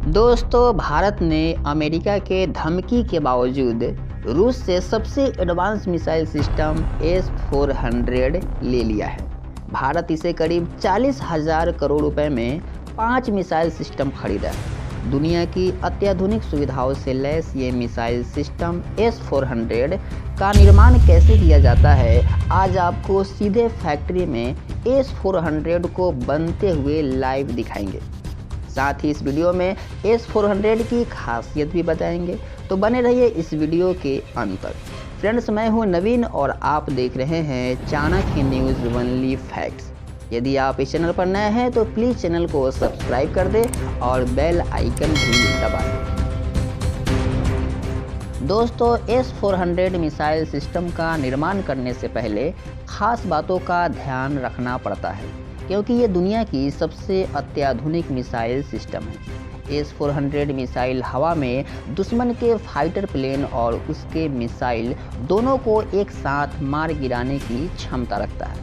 दोस्तों, भारत ने अमेरिका के धमकी के बावजूद रूस से सबसे एडवांस मिसाइल सिस्टम S-400 ले लिया है। भारत इसे करीब 40,000 करोड़ रुपए में 5 मिसाइल सिस्टम खरीदा है। दुनिया की अत्याधुनिक सुविधाओं से लैस ये मिसाइल सिस्टम S-400 का निर्माण कैसे किया जाता है, आज आपको सीधे फैक्ट्री में S-400 को बनते हुए लाइव दिखाएंगे। साथ ही इस वीडियो में S-400 की खासियत भी बताएंगे, तो बने रहिए इस वीडियो के अंत तक। फ्रेंड्स, मैं हूं नवीन और आप देख रहे हैं चाणक्य न्यूज़ ओनली फैक्ट्स। यदि आप इस चैनल पर नए हैं तो प्लीज़ चैनल को सब्सक्राइब कर दें और बेल आइकन भी दबा दें। दोस्तों, S-400 मिसाइल सिस्टम का निर्माण करने से पहले खास बातों का ध्यान रखना पड़ता है, क्योंकि ये दुनिया की सबसे अत्याधुनिक मिसाइल सिस्टम है। S-400 मिसाइल हवा में दुश्मन के फाइटर प्लेन और उसके मिसाइल दोनों को एक साथ मार गिराने की क्षमता रखता है।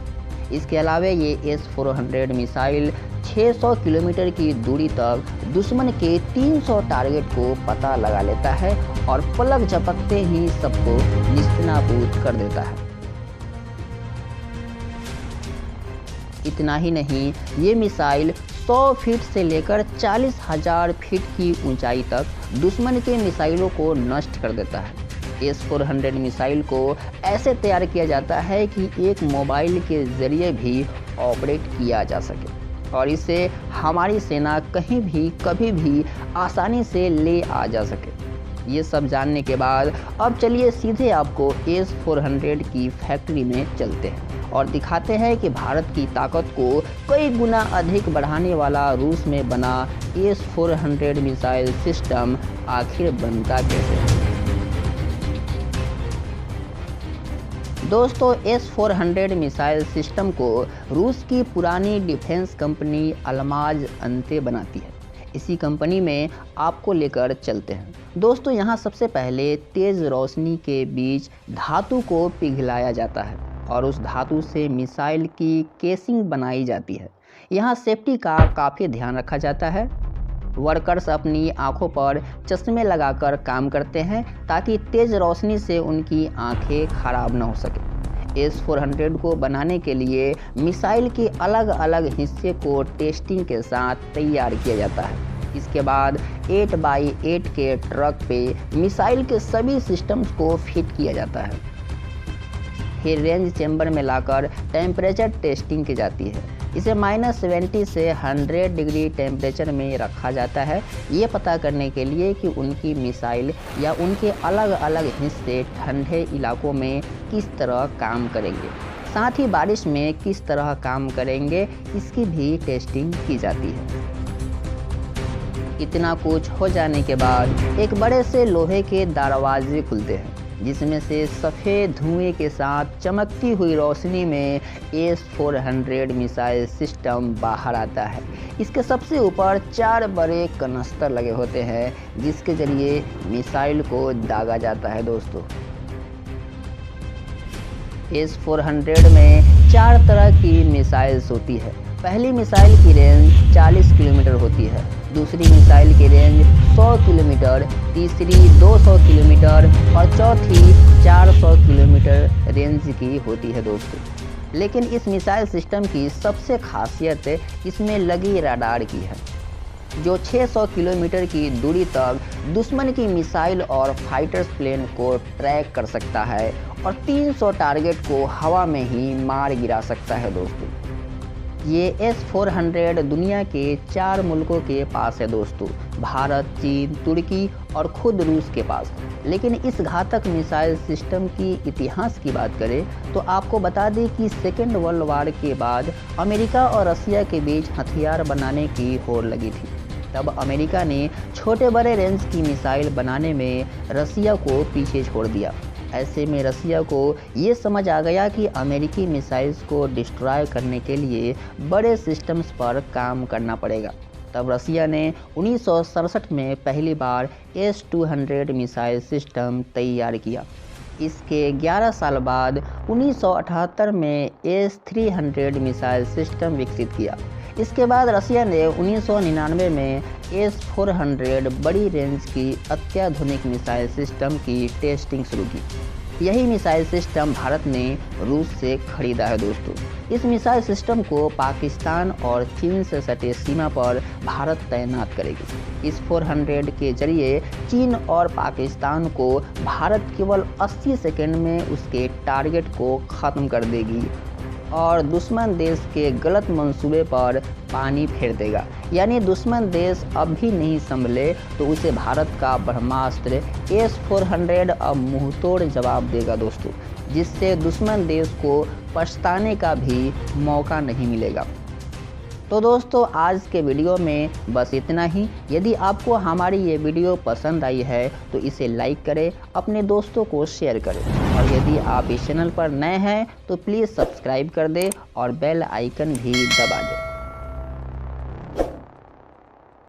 इसके अलावा ये S-400 मिसाइल 600 किलोमीटर की दूरी तक दुश्मन के 300 टारगेट को पता लगा लेता है और पलक झपकते ही सबको निस्तेनाबूद कर देता है। इतना ही नहीं, ये मिसाइल 100 फीट से लेकर 40,000 फीट की ऊंचाई तक दुश्मन के मिसाइलों को नष्ट कर देता है। S-400 मिसाइल को ऐसे तैयार किया जाता है कि एक मोबाइल के जरिए भी ऑपरेट किया जा सके और इसे हमारी सेना कहीं भी कभी भी आसानी से ले आ जा सके। ये सब जानने के बाद अब चलिए सीधे आपको S-400 की फैक्ट्री में चलते हैं और दिखाते हैं कि भारत की ताकत को कई गुना अधिक बढ़ाने वाला रूस में बना S-400 मिसाइल सिस्टम आखिर बनता कैसे है। दोस्तों, S-400 मिसाइल सिस्टम को रूस की पुरानी डिफेंस कंपनी अल्माज अंते बनाती है। इसी कंपनी में आपको लेकर चलते हैं। दोस्तों, यहाँ सबसे पहले तेज रोशनी के बीच धातु को पिघलाया जाता है और उस धातु से मिसाइल की केसिंग बनाई जाती है। यहाँ सेफ्टी का काफ़ी ध्यान रखा जाता है। वर्कर्स अपनी आंखों पर चश्मे लगाकर काम करते हैं ताकि तेज रोशनी से उनकी आंखें खराब न हो सके। S-400 को बनाने के लिए मिसाइल के अलग अलग हिस्से को टेस्टिंग के साथ तैयार किया जाता है। इसके बाद 8x8 के ट्रक पे मिसाइल के सभी सिस्टम्स को फिट किया जाता है। फिर रेंज चैम्बर में लाकर टेम्परेचर टेस्टिंग की जाती है। इसे -70 से 100 डिग्री टेम्परेचर में रखा जाता है, ये पता करने के लिए कि उनकी मिसाइल या उनके अलग अलग हिस्से ठंडे इलाकों में किस तरह काम करेंगे, साथ ही बारिश में किस तरह काम करेंगे, इसकी भी टेस्टिंग की जाती है। इतना कुछ हो जाने के बाद एक बड़े से लोहे के दरवाजे खुलते हैं, जिसमें से सफ़ेद धुएं के साथ चमकती हुई रोशनी में S-400 मिसाइल सिस्टम बाहर आता है। इसके सबसे ऊपर 4 बड़े कनस्तर लगे होते हैं, जिसके जरिए मिसाइल को दागा जाता है। दोस्तों, S-400 में 4 तरह की मिसाइल्स होती है। पहली मिसाइल की रेंज 40 किलोमीटर होती है, दूसरी मिसाइल की रेंज 100 किलोमीटर, तीसरी 200 किलोमीटर और चौथी 400 किलोमीटर रेंज की होती है। दोस्तों, लेकिन इस मिसाइल सिस्टम की सबसे खासियत इसमें लगी रडार की है, जो 600 किलोमीटर की दूरी तक दुश्मन की मिसाइल और फाइटर्स प्लेन को ट्रैक कर सकता है और 300 टारगेट को हवा में ही मार गिरा सकता है। दोस्तों, ये S-400 दुनिया के 4 मुल्कों के पास है। दोस्तों, भारत, चीन, तुर्की और खुद रूस के पास। लेकिन इस घातक मिसाइल सिस्टम की इतिहास की बात करें तो आपको बता दें कि सेकेंड वर्ल्ड वार के बाद अमेरिका और रसिया के बीच हथियार बनाने की होड़ लगी थी। तब अमेरिका ने छोटे बड़े रेंज की मिसाइल बनाने में रसिया को पीछे छोड़ दिया। ऐसे में रसिया को ये समझ आ गया कि अमेरिकी मिसाइल्स को डिस्ट्रॉय करने के लिए बड़े सिस्टम्स पर काम करना पड़ेगा। तब रसिया ने 1967 में पहली बार S-200 मिसाइल सिस्टम तैयार किया। इसके 11 साल बाद 1978 में S-300 मिसाइल सिस्टम विकसित किया। इसके बाद रसिया ने 1999 में S-400 बड़ी रेंज की अत्याधुनिक मिसाइल सिस्टम की टेस्टिंग शुरू की। यही मिसाइल सिस्टम भारत ने रूस से खरीदा है दोस्तों। इस मिसाइल सिस्टम को पाकिस्तान और चीन से सटे सीमा पर भारत तैनात करेगी। इस 400 के जरिए चीन और पाकिस्तान को भारत केवल 80 सेकंड में उसके टारगेट को ख़त्म कर देगी और दुश्मन देश के गलत मंसूबे पर पानी फेर देगा। यानी दुश्मन देश अब भी नहीं संभले तो उसे भारत का ब्रह्मास्त्र S-400 अब मुंहतोड़ जवाब देगा दोस्तों, जिससे दुश्मन देश को पछताने का भी मौका नहीं मिलेगा। तो दोस्तों आज के वीडियो में बस इतना ही। यदि आपको हमारी ये वीडियो पसंद आई है तो इसे लाइक करें, अपने दोस्तों को शेयर करें और यदि आप इस चैनल पर नए हैं तो प्लीज़ सब्सक्राइब कर दें और बेल आइकन भी दबा दें।